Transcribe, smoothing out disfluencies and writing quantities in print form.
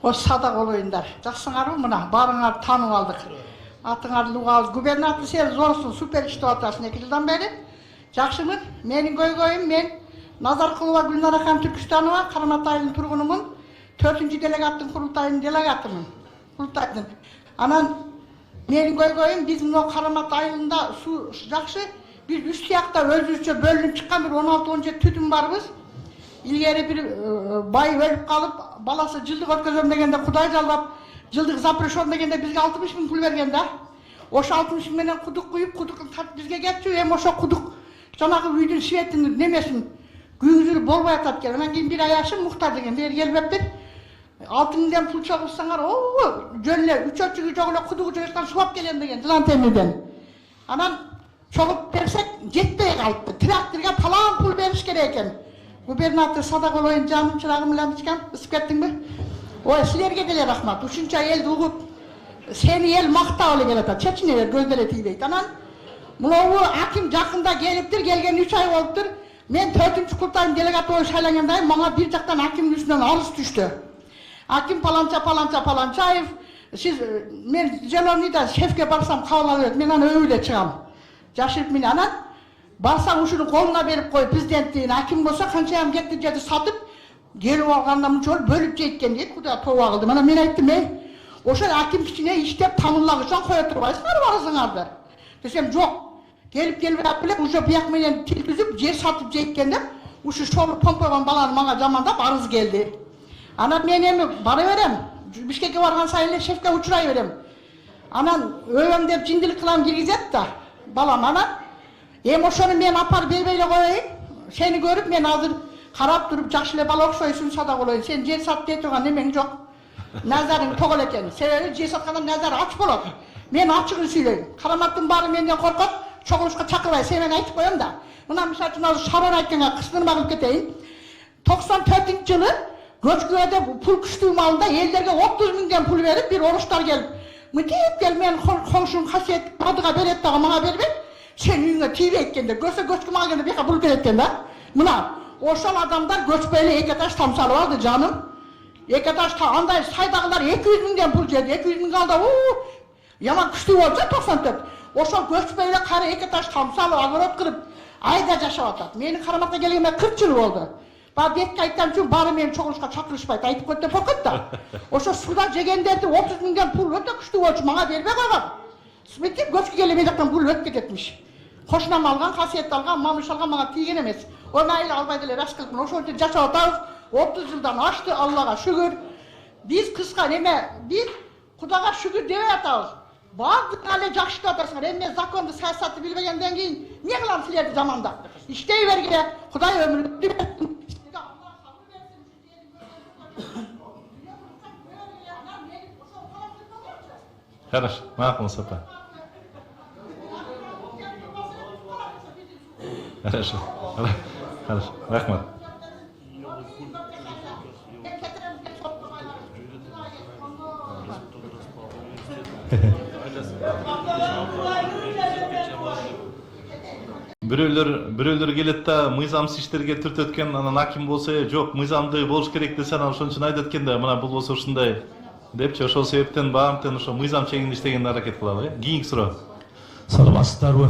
Осы садақ олайындар. Жақсыңар мына, барыңар танып алдық. Атыңар Луғауыз губернатор сен зорсың, супер іштіп атасың 2 жылдан бері. Жақшымын, менің көйгөйім, мен Назарқұлова Гүлнара ханым Түркістанова, Қараматайдың тұрғынымын, 4-ші делегаттың құрылтайының делегатымын. Құрылтайдың. Анан менің көйгөйім, біз мына Қараматайында су жақшы, біз үш сияқта өзімізше бөлініп шыққан бір 16-17 түтін барбыз. Илгері бір бай өліп қалып, баласы жылдық өткізем дегенде Құдай жалдап, жылдық запрещен дегенде бізге 60 000 пұл берген да. Ошы 60 000 менен құдық құйып, құдықтың тартып бізге кетші, ошы құдық жаңағы үйдің светінің немесін күйгізіліп болмай атат екен. Анан кейін бір аяшы Мұхтар деген бері келбептір. 6 000 пұл чоғылсаңар, жөнле 3-4 жоғылы құдығы жоғыстан суап келем деген жылан темірден. Анан чоғып берсек, жетпей қайтты. Тракторға палан пұл беріш керек екен. Губернатор садақ олайын жаным шырағым ламчикам, ысып кеттің бе? Ой, сілерге деле рахмат. Үшінші елді ұғып, сені ел мақтауылы келеді. Чечінелер көздері тейдейді. Анан, мұлауы аким жақында келіптір, келген 3 ай болыптыр. Мен 4-ші құрылтайдың делегаты ой шайлангандай, маңа бір жақтан акимнің үстінен арыз түсті. Аким Паланчаев, сіз, мен Зеленыйда шефке барсам қабыл алып, мен аны өйле шығам. Жашырып мен анан, барсам ушуну колуна берип кой, президенттин аким болсо канчайым кетти жерди сатып, келип алганда мынча бөлүп жейт дейт, Кудай тооба кылды. Мына мен айттым, ошол аким кичине иштеп тамырлагычан кое турбайсыңар барасыңарды. Десем, жок. Келип элек уже бияк менен тил түзүп, жер сатып жейт деп, ушу шолуп помпойгон баланы мага жамандап арыз келди. Анан мен эми бара берем, Бишкекке барган сайын эле шефке учурай берем. Анан өйөм деп жиндилик кылам киргизет да, балам анан ошону мен апарып бербей эле коеюн. Сени көрүп мен азыр карап туруп жакшы эле бала окшойсуң садак болоюн. Сен жер сат дей турган немең жок. Назарың тогол экен. Себеби жер сатканда назар ач болот. Мен ачыгын сүйлөйм. Караматтын баары менден коркот. Чогулушка чакырбай сен мен айтып коем да. Мына мисалы үчүн азыр Шаран айтканга кыстырма кылып кетейин. 94-жылы көчкүдө пул күчтүү маалында элдерге 30 000 пул берип, бир оруштар келип, мынтип кел мен коңшум Хасиет бадыга берет дагы мага бербейт. Sen үйüne tiybe etkende, göse göçküm ağında bir kabul etkende. Buna, oşal adamlar göçbeyle eketaş tamsalı vardı canım. Eketaş anday saydağılar 200 000 pul geldi, 200 000 kaldı. Yaman küçtü olsa 94. Oşal göçbeyle karı eketaş tamsalı ağırot kırıp, ayda yaşa atat. Meni Karamat'a gelgeme 40 yıl oldu. Bana betki ayttan için bari meni çoğuluşka çakırışmaydı, aytıp kötü pokut da. Oşal suda jegenderdi 30 000 pul öte küçtü oldu, bana verme koygan. Smetip göçkü gelemeyecekten pul ötke ketmiş. Koşunam algan, Hasiyet algan, Mamuş algan bana tiygen emez. Onu aile albaydılar, aşkılık mı? Oşun için yaşa otağız, 30 yıldan açtı, Allah'a şükür. Biz kısqa neme, biz Kudağa şükür deve atağız. Bazı hale jakşı atasınlar, emme zakondu siyasatı bilmegenden keyin ne kılam silerdi zamanda? İşteyivergile, Kuday ömrünü versin. Хорошо, мақұл сапа. Хорошо, хорошо, рахмат. Бирөөлөр келет да мыйзамсыз иштерге түрт өткөн, анан аким болсо, жок, мыйзамдуу болуш керек десе, анан ошон үчүн айтат экен да, мына бул болсо ушундай депчи, ошол себептен баамтын ошо мыйзам чегинде иштегенге аракет кылалы. Кийинки суроо. Саламатсыздарбы?